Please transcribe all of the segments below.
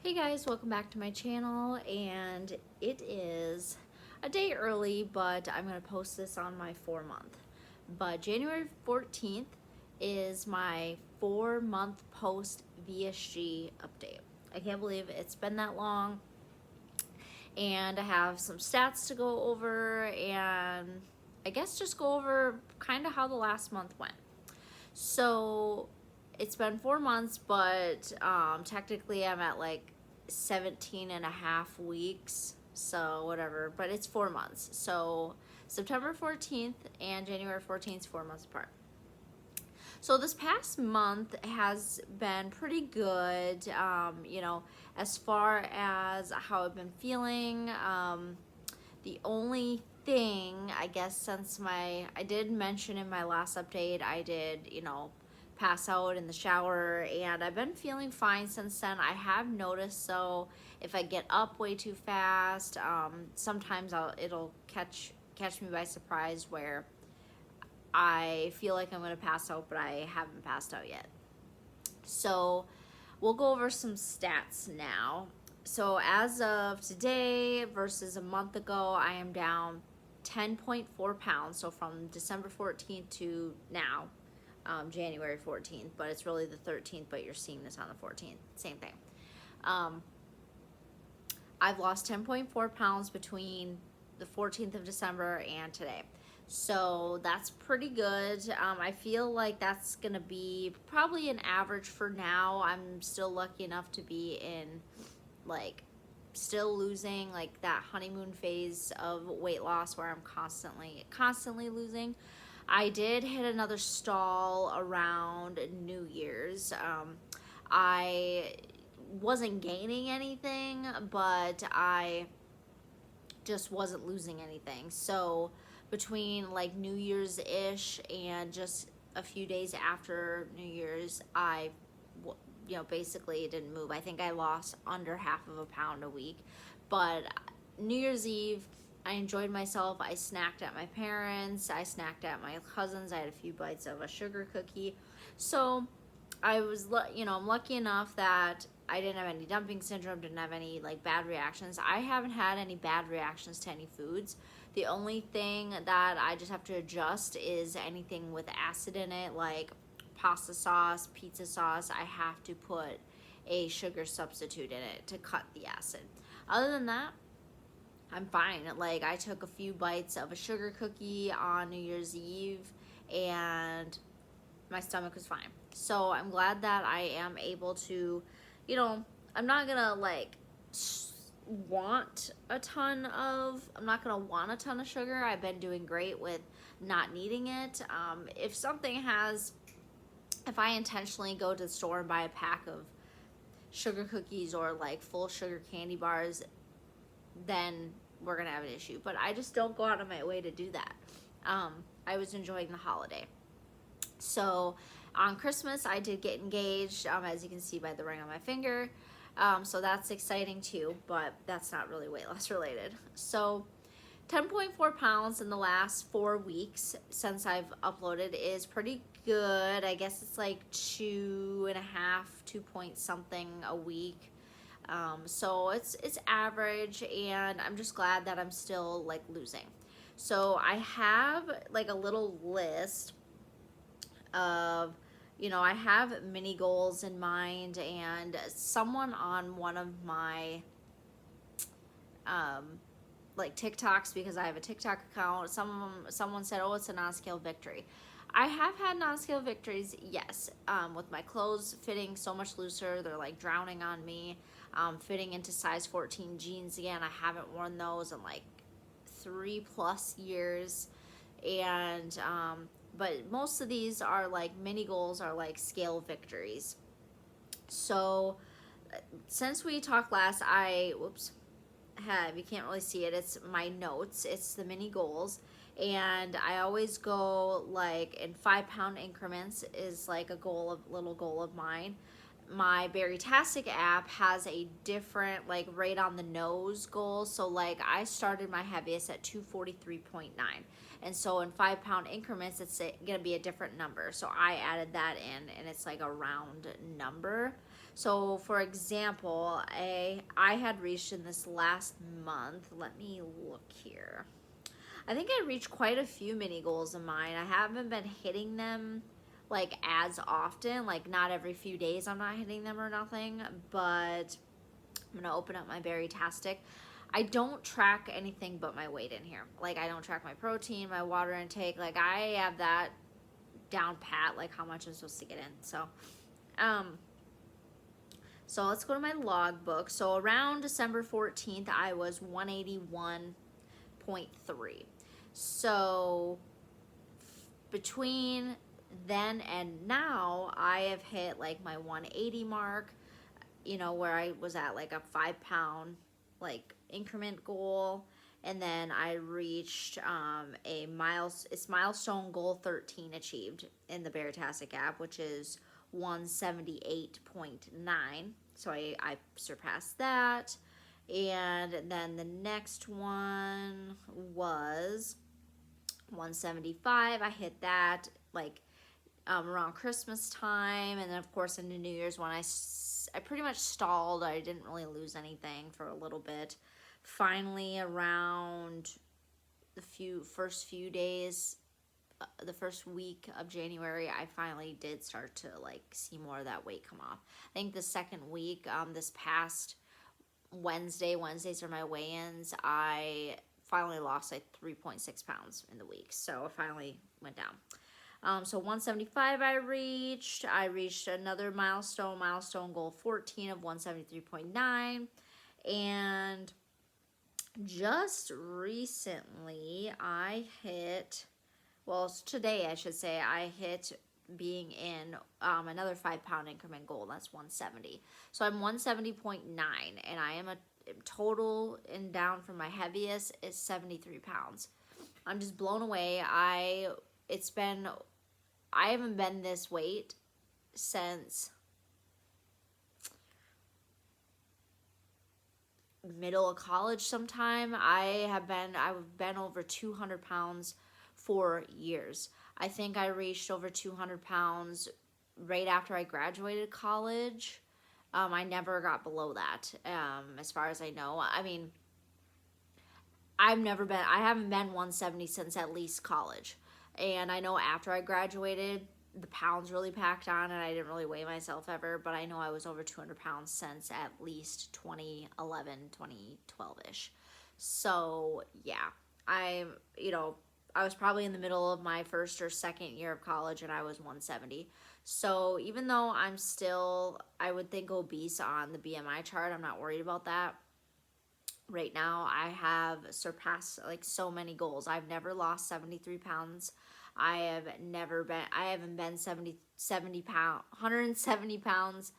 Hey guys, welcome back to my channel, and it is a day early, but I'm going to post this on my 4-month. But January 14th is my 4-month post VSG update. I can't believe it's been that long, and I have some stats to go over, and I guess just go over kind of how the last month went. So it's been 4 months, but technically I'm at like 17 and a half weeks, so whatever, but it's 4 months. So September 14th and January 14th is 4 months apart. So this past month has been pretty good, as far as how I've been feeling. The only thing, I guess, since I did mention in my last update, I did, pass out in the shower, and I've been feeling fine since then. I have noticed, so if I get up way too fast, sometimes it'll catch me by surprise where I feel like I'm gonna pass out, but I haven't passed out yet. So we'll go over some stats now. So as of today versus a month ago, I am down 10.4 pounds. So from December 14th to now, January 14th, but it's really the 13th, but you're seeing this on the 14th. Same thing. I've lost 10.4 pounds between the 14th of December and today. So that's pretty good. I feel like that's gonna be probably an average for now. I'm still lucky enough to be in like still losing, like that honeymoon phase of weight loss where I'm constantly losing. I did hit another stall around New Year's. I wasn't gaining anything, but I just wasn't losing anything. So between like New Year's ish and just a few days after New Year's, I basically didn't move. I think I lost under half of a pound a week. But New Year's Eve, I enjoyed myself. I snacked at my parents, I snacked at my cousins, I had a few bites of a sugar cookie. So I was, I'm lucky enough that I didn't have any dumping syndrome, didn't have any like bad reactions. I haven't had any bad reactions to any foods. The only thing that I just have to adjust is anything with acid in it, like pasta sauce, pizza sauce. I have to put a sugar substitute in it to cut the acid. Other than that, I'm fine. Like, I took a few bites of a sugar cookie on New Year's Eve, and my stomach was fine. So I'm glad that I am able to, I'm not gonna like I'm not gonna want a ton of sugar. I've been doing great with not needing it. If I intentionally go to the store and buy a pack of sugar cookies or like full sugar candy bars, then we're gonna have an issue. But I just don't go out of my way to do that. I was enjoying the holiday. So on Christmas, I did get engaged, as you can see by the ring on my finger. So that's exciting too, but that's not really weight loss related. So 10.4 pounds in the last 4 weeks since I've uploaded is pretty good. I guess it's like 2.5, 2 point something a week. So it's average, and I'm just glad that I'm still like losing. So I have like a little list of, I have mini goals in mind, and someone on one of my like TikToks, because I have a TikTok account, someone said, oh, it's a non-scale victory. I have had non-scale victories, yes, with my clothes fitting so much looser. They're like drowning on me. Fitting into size 14 jeans again. I haven't worn those in like 3+ years. And but most of these are like mini goals, are like scale victories. So since we talked last, you can't really see it, it's my notes, it's the mini goals, and I always go like in 5-pound increments is like a little goal of mine. My Berrytastic app has a different like right on the nose goal. So like I started my heaviest at 243.9, and so in 5-pound increments it's gonna be a different number. So I added that in, and it's like a round number. So for example, I had reached in this last month, let me look here. I think I reached quite a few mini goals of mine. I haven't been hitting them like as often, like not every few days I'm not hitting them or nothing, but I'm gonna open up my Berrytastic. I don't track anything but my weight in here. Like I don't track my protein, my water intake. Like I have that down pat, like how much I'm supposed to get in. Um, so let's go to my logbook. So around December 14th, I was 181.3. So between then and now, I have hit like my 180 mark, where I was at like a 5 pound like increment goal. And then I reached it's milestone goal 13 achieved in the Beartastic app, which is 178.9. So I surpassed that. And then the next one was 175. I hit that like around Christmas time, and then of course into New Year's when I pretty much stalled. I didn't really lose anything for a little bit. Finally, around the first few days, the first week of January, I finally did start to like see more of that weight come off. I think the second week, this past Wednesdays are my weigh-ins. I finally lost like 3.6 pounds in the week, so I finally went down. So 175 I reached another milestone goal 14 of 173.9. And just recently today I should say, I hit being in another 5 pound increment goal. That's 170. So I'm 170.9, and I am a total and down from my heaviest is 73 pounds. I'm just blown away. I haven't been this weight since middle of college sometime. I've been over 200 pounds for years. I think I reached over 200 pounds right after I graduated college. I never got below that, as far as I know. I mean, I haven't been 170 since at least college. And I know after I graduated, the pounds really packed on and I didn't really weigh myself ever, but I know I was over 200 pounds since at least 2011, 2012-ish. So yeah, I was probably in the middle of my first or second year of college and I was 170. So even though I'm still, I would think, obese on the BMI chart, I'm not worried about that. Right now, I have surpassed like so many goals. I've never lost 73 pounds. I haven't been 170 pounds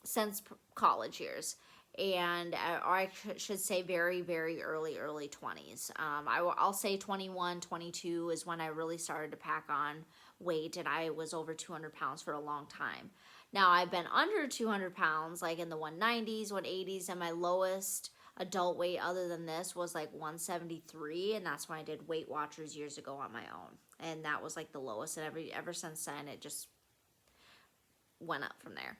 since college years. And or I should say very, very early 20s. I'll say 21, 22 is when I really started to pack on weight, and I was over 200 pounds for a long time. Now, I've been under 200 pounds, like in the 190s, 180s, and my lowest adult weight other than this was like 173, and that's when I did Weight Watchers years ago on my own. And that was like the lowest, and ever since then, it just went up from there.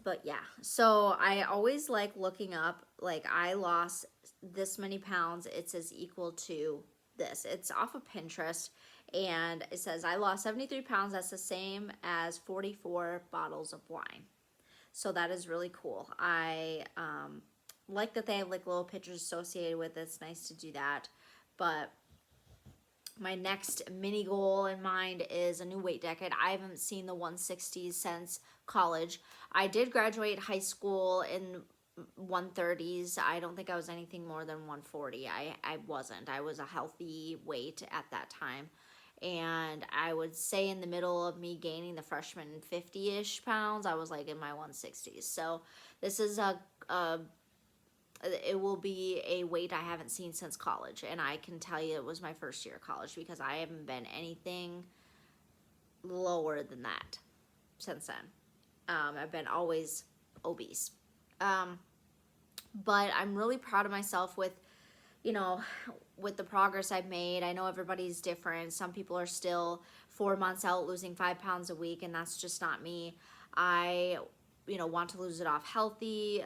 But yeah, so I always like looking up, like I lost this many pounds, it says equal to this. It's off of Pinterest, and it says I lost 73 pounds. That's the same as 44 bottles of wine. So that is really cool. I like that they have like little pictures associated with it. It's nice to do that. But my next mini goal in mind is a new weight decade. I haven't seen the 160s since college. I did graduate high school in 130s. I don't think I was anything more than 140. I wasn't. I was a healthy weight at that time. And I would say in the middle of me gaining the freshman 50-ish pounds, I was like in my 160s. So this is it will be a weight I haven't seen since college. And I can tell you it was my first year of college, because I haven't been anything lower than that since then. I've been always obese. But I'm really proud of myself with the progress I've made. I know everybody's different. Some people are still 4 months out losing 5 pounds a week, and that's just not me. I want to lose it off healthy.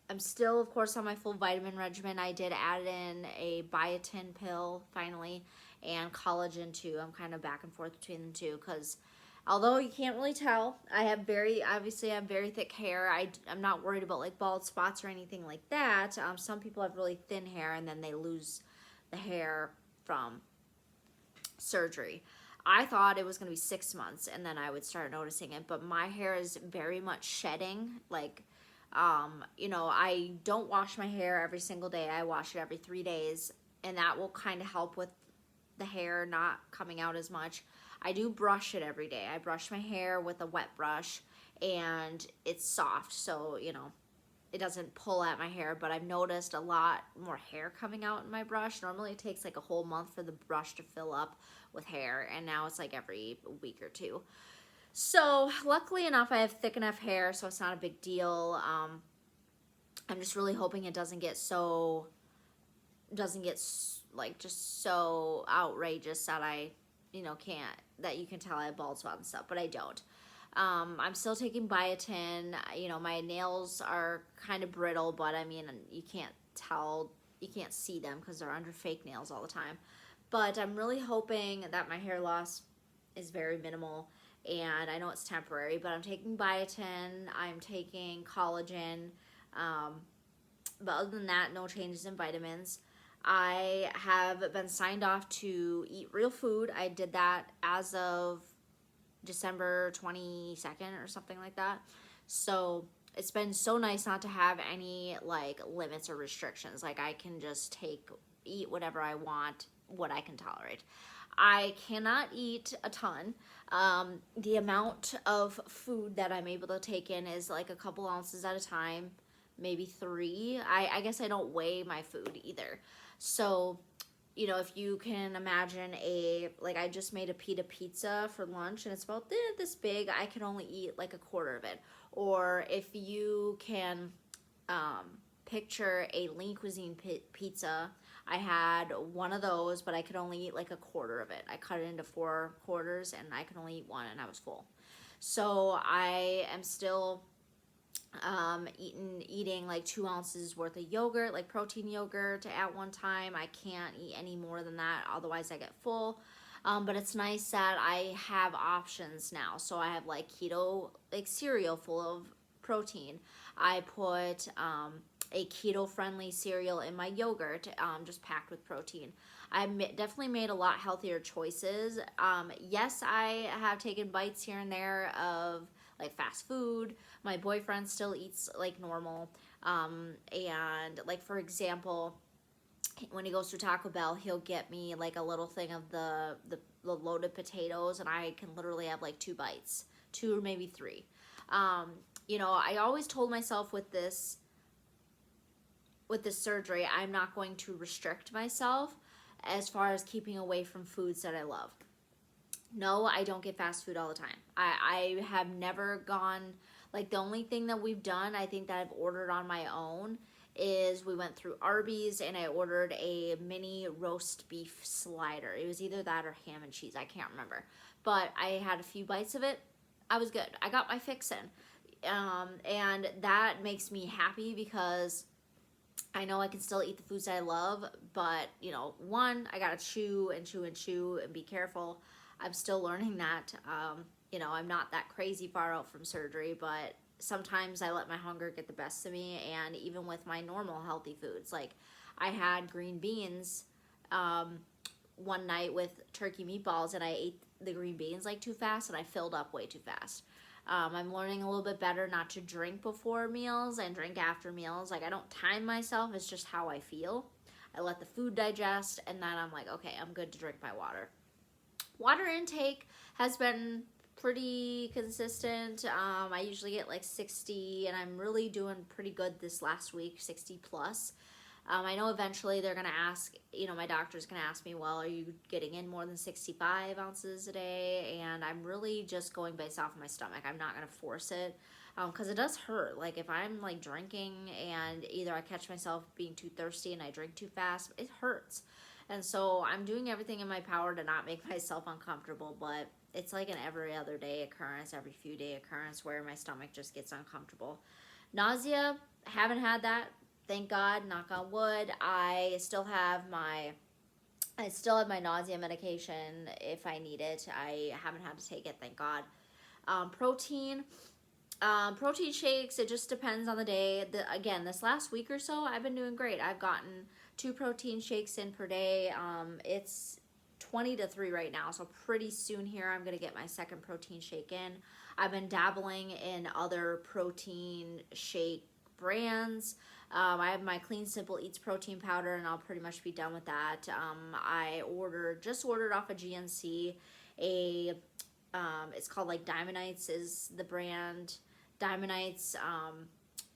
I'm still, of course, on my full vitamin regimen. I did add in a biotin pill finally, and collagen too. I'm kind of back and forth between the two because although you can't really tell, I have very thick hair. I'm not worried about like bald spots or anything like that. Some people have really thin hair and then they lose the hair from surgery. I thought it was going to be 6 months and then I would start noticing it, but my hair is very much shedding. Like, I don't wash my hair every single day. I wash it every 3 days, and that will kind of help with the hair not coming out as much. I do brush it every day. I brush my hair with a wet brush, and it's soft, so, it doesn't pull at my hair, but I've noticed a lot more hair coming out in my brush. Normally it takes like a whole month for the brush to fill up with hair, and now it's like every week or two. So luckily enough, I have thick enough hair, so it's not a big deal. I'm just really hoping it doesn't get like just so outrageous that I, can't, that you can tell I have bald spots and stuff, but I don't. I'm still taking biotin. My nails are kind of brittle, but I mean, you can't see them because they're under fake nails all the time. But I'm really hoping that my hair loss is very minimal, and I know it's temporary, but I'm taking biotin, I'm taking collagen, but other than that, no changes in vitamins. I have been signed off to eat real food. I did that as of December 22nd or something like that. So it's been so nice not to have any like limits or restrictions. Like I can just eat whatever I want, what I can tolerate. I cannot eat a ton. The amount of food that I'm able to take in is like a couple ounces at a time, maybe 3. I guess I don't weigh my food either. So, if you can imagine I just made a pita pizza for lunch and it's about this big, I can only eat like a quarter of it. Or if you can picture a Lean Cuisine pizza, I had one of those, but I could only eat like a quarter of it. I cut it into 4 quarters and I could only eat one and I was full. So I am still eating like 2 ounces worth of yogurt, like protein yogurt at one time. I can't eat any more than that, otherwise I get full. But it's nice that I have options now. So I have like keto, like cereal full of protein. I put a keto friendly cereal in my yogurt, just packed with protein. I've definitely made a lot healthier choices. Yes, I have taken bites here and there of like fast food. My boyfriend still eats like normal. And like, for example, when he goes to Taco Bell, he'll get me like a little thing of the loaded potatoes, and I can literally have like 2 bites, 2 or maybe 3. I always told myself with this surgery, I'm not going to restrict myself as far as keeping away from foods that I love. No, I don't get fast food all the time. I have never gone, like the only thing that we've done, I think that I've ordered on my own, is we went through Arby's and I ordered a mini roast beef slider. It was either that or ham and cheese. I can't remember. But I had a few bites of it. I was good. I got my fix in. And that makes me happy because I know I can still eat the foods I love, but, one, I gotta chew and chew and chew and be careful. I'm still learning that. I'm not that crazy far out from surgery, but sometimes I let my hunger get the best of me, and even with my normal healthy foods. Like, I had green beans one night with turkey meatballs, and I ate the green beans like too fast, and I filled up way too fast. I'm learning a little bit better not to drink before meals and drink after meals. Like, I don't time myself, it's just how I feel. I let the food digest, and then I'm like, okay, I'm good to drink my water. Water intake has been pretty consistent. I usually get like 60, and I'm really doing pretty good this last week, 60 plus. I know eventually they're going to ask, my doctor's going to ask me, well, are you getting in more than 65 ounces a day? And I'm really just going based off of my stomach. I'm not going to force it because it does hurt. Like if I'm like drinking and either I catch myself being too thirsty and I drink too fast, it hurts. And so I'm doing everything in my power to not make myself uncomfortable, but it's like an every other day occurrence, every few day occurrence where my stomach just gets uncomfortable. Nausea, haven't had that. Thank God, knock on wood. I still have my nausea medication if I need it. I haven't had to take it, thank God. Protein, protein shakes, it just depends on the day. Again, this last week or so, I've been doing great. I've gotten 2 protein shakes in per day. It's 20 to 3 right now, so pretty soon here I'm going to get my second protein shake in. I've been dabbling in other protein shake brands. I have my Clean Simple Eats protein powder, and I'll pretty much be done with that. I just ordered off of GNC a it's called like Diamondites is the brand. Diamondites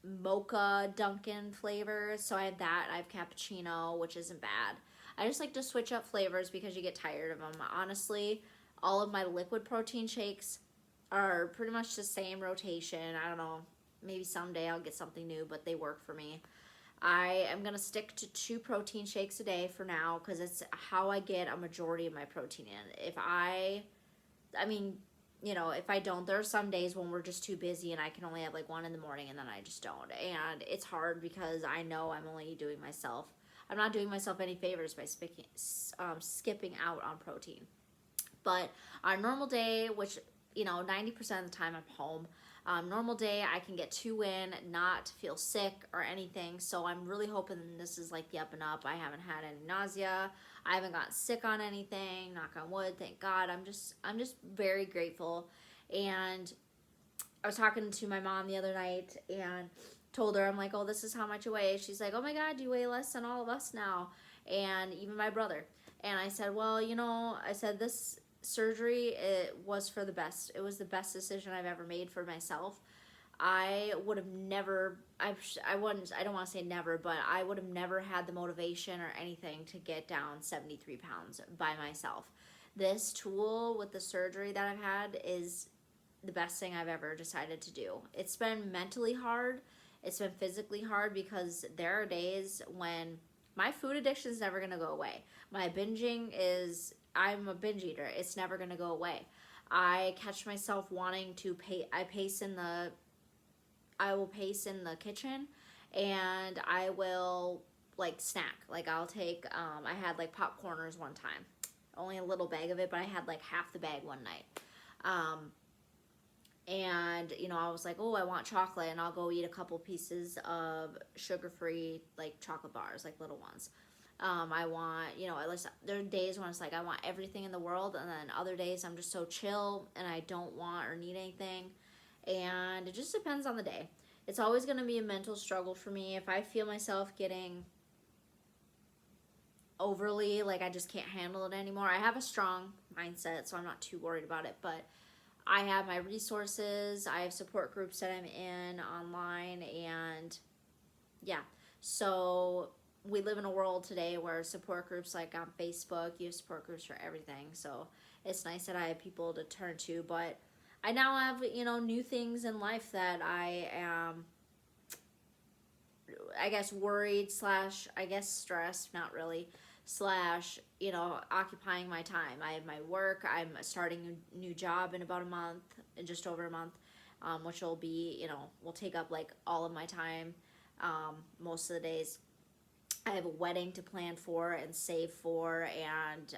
mocha Dunkin' flavors. So I have that. I have cappuccino, which isn't bad. I just like to switch up flavors because you get tired of them. Honestly, all of my liquid protein shakes are pretty much the same rotation. I don't know. Maybe someday I'll get something new, but they work for me. I am going to stick to 2 protein shakes a day for now because it's how I get a majority of my protein in. I mean, you know, if I don't, there are some days when we're just too busy and I can only have like one in the morning and then I just don't. And it's hard because I know I'm not doing myself any favors by skipping out on protein. But on a normal day, which, you know, 90% of the time I'm home, normal day I can get 2 in, not feel sick or anything. So I'm really hoping this is like the up and up. I haven't had any nausea. I haven't gotten sick on anything. Knock on wood. Thank God. I'm just very grateful. And I was talking to my mom the other night and told her, I'm like, oh, this is how much I weigh. She's like, oh my God, you weigh less than all of us now, and even my brother. And I said, well, you know, I said this surgery, it was for the best. It was the best decision I've ever made for myself. I would have never, I wouldn't, I don't want to say never, but I would have never had the motivation or anything to get down 73 pounds by myself. This tool with the surgery that I've had is the best thing I've ever decided to do. It's been mentally hard. It's been physically hard because there are days when my food addiction is never going to go away. My binging is, I'm a binge eater. It's never going to go away. I catch myself wanting to I will pace in the kitchen and I will like snack. Like I'll take, I had like popcorners one time. Only a little bag of it, but I had like half the bag one night. And you know, I was like, oh, I want chocolate, and I'll go eat a couple pieces of sugar-free like chocolate bars, like little ones. I want, you know, at least there are days when it's like I want everything in the world, and then other days I'm just so chill and I don't want or need anything. And it just depends on the day. It's always going to be a mental struggle for me. If I feel myself getting overly, like I just can't handle it anymore, I have a strong mindset, so I'm not too worried about it. But I have my resources, I have support groups that I'm in online, and yeah. So we live in a world today where support groups, like on Facebook, you have support groups for everything. So it's nice that I have people to turn to, but I now have, you know, new things in life that I am, I guess, worried slash, I guess, stressed, not really, slash, you know, occupying my time. I have my work. I'm starting a new job in about a month, in just over a month, which will be, you know, will take up like all of my time, most of the days. I have a wedding to plan for and save for, and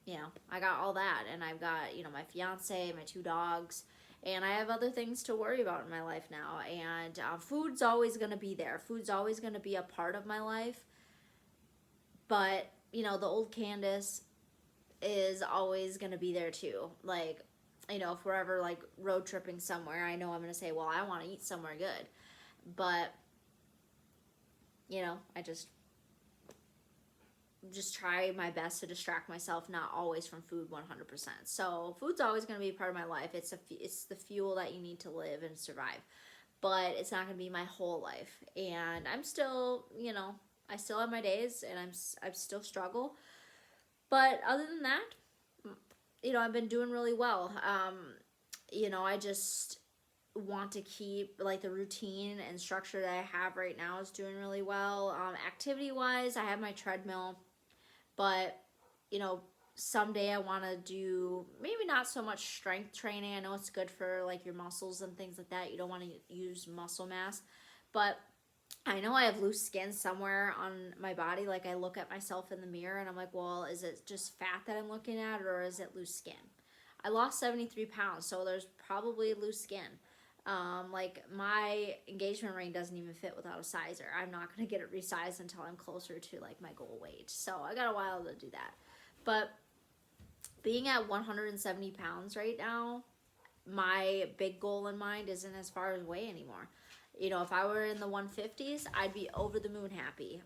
you know, I got all that, and I've got, you know, my fiance, my 2 dogs, and I have other things to worry about in my life now. And food's always going to be there. Food's always going to be a part of my life. But, you know, the old Candace is always going to be there too. Like, you know, if we're ever like road tripping somewhere, I know I'm going to say, well, I want to eat somewhere good. But, you know, I just try my best to distract myself, not always from food 100%. So food's always going to be a part of my life. It's the fuel that you need to live and survive. But it's not going to be my whole life. And I'm still, you know, I still have my days, and I still struggle. But other than that, you know, I've been doing really well. You know, I just want to keep like the routine and structure that I have right now is doing really well. Activity wise, I have my treadmill, but you know, someday I want to do maybe not so much strength training. I know it's good for like your muscles and things like that. You don't want to use muscle mass, but I know I have loose skin somewhere on my body. Like I look at myself in the mirror and I'm like, well, is it just fat that I'm looking at or is it loose skin? I lost 73 pounds, so there's probably loose skin. Like my engagement ring doesn't even fit without a sizer. I'm not going to get it resized until I'm closer to like my goal weight. So I got a while to do that. But being at 170 pounds right now, my big goal in mind isn't as far away anymore. You know, if I were in the 150s, I'd be over the moon happy.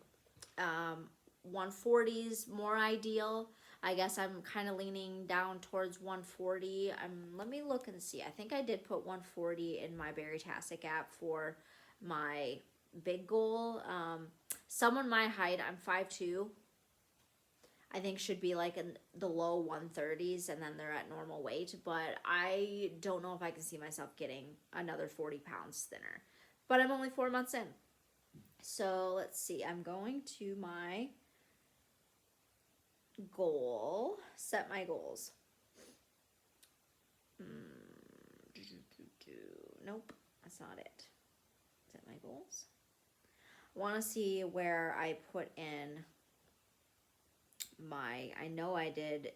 140s more ideal. I guess I'm kind of leaning down towards 140. Let me look and see. I think I did put 140 in my Berrytastic app for my big goal. Someone my height, I'm 5'2", I think should be like in the low 130s and then they're at normal weight. But I don't know if I can see myself getting another 40 pounds thinner. But I'm only 4 months in. So let's see. I'm going to my goal. Set my goals. Nope, that's not it. Set my goals. I want to see where I put in my, I know I did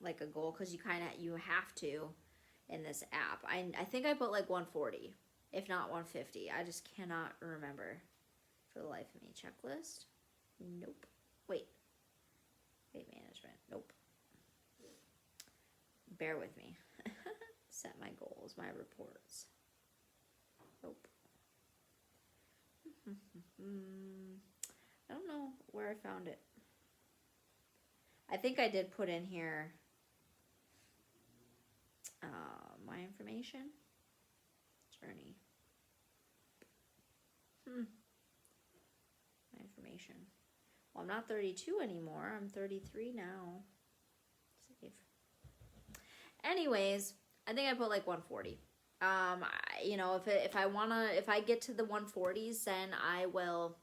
like a goal because you have to in this app. I think I put like 140, if not 150. I just cannot remember for the life of me. Checklist. Nope. Weight management. Nope. Bear with me. Set my goals, my reports. Nope. I don't know where I found it. I think I did put in here my information. Journey. My information. Well, I'm not 32 anymore. I'm 33 now. Save. Anyways, I think I put like 140. You know, if I get to the 140s, then I will.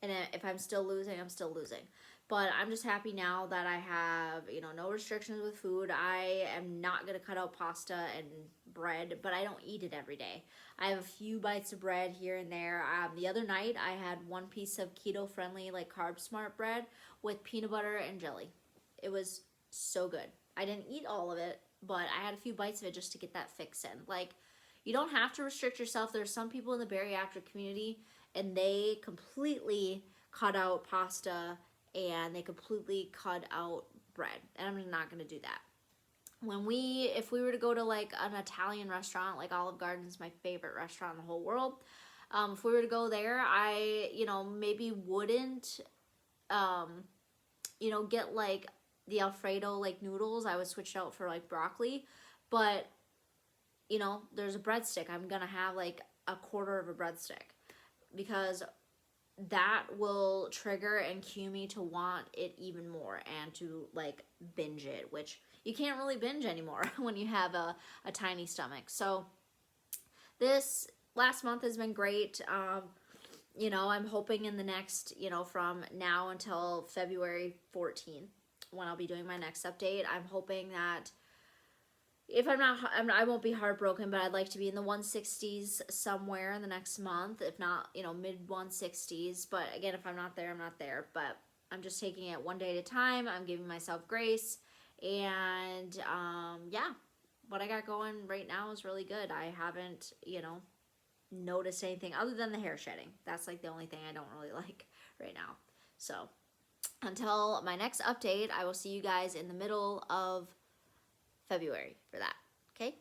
And if I'm still losing, I'm still losing. But I'm just happy now that I have, you know, no restrictions with food. I am not going to cut out pasta and bread, but I don't eat it every day. I have a few bites of bread here and there. The other night, I had one piece of keto-friendly, like Carb Smart bread with peanut butter and jelly. It was so good. I didn't eat all of it, but I had a few bites of it just to get that fix in. Like, you don't have to restrict yourself. There's some people in the bariatric community, and they completely cut out pasta and they completely cut out bread. And I'm not going to do that. If we were to go to like an Italian restaurant, like Olive Garden is my favorite restaurant in the whole world. If we were to go there, I, you know, maybe wouldn't, you know, get like the Alfredo like noodles. I would switch it out for like broccoli. But, you know, there's a breadstick. I'm going to have like a quarter of a breadstick because that will trigger and cue me to want it even more and to like binge it, which you can't really binge anymore when you have a tiny stomach. So this last month has been great. You know, I'm hoping in the next, you know, from now until February 14th, when I'll be doing my next update, I'm hoping that if I won't be heartbroken, but I'd like to be in the 160s somewhere in the next month, if not, you know, mid 160s. But again, if I'm not there, I'm not there. But I'm just taking it one day at a time. I'm giving myself grace. And yeah, what I got going right now is really good. I haven't, you know, noticed anything other than the hair shedding. That's like the only thing I don't really like right now. So until my next update, I will see you guys in the middle of February for that. Okay?